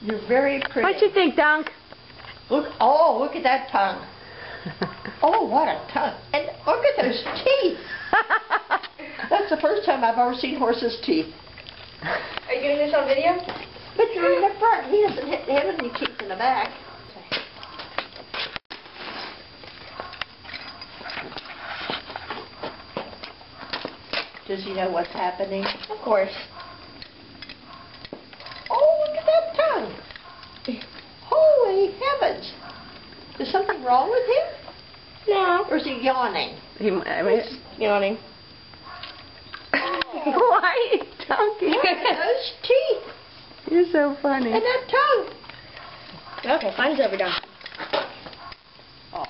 You're very pretty. What you think, Dunk? Look at that tongue. Oh, what a tongue. And look at those teeth. That's the first time I've ever seen horses' teeth. Are you getting this on video? But they're in the front. He doesn't have any teeth in the back. Does he know what's happening? Of course. Oh, look at that tongue. Holy heavens. Is something wrong with him? No. Or is he yawning? He's yawning. Why, Dunky? Look at those teeth. You're so funny. And that tongue. Okay, mine's over, Dunk.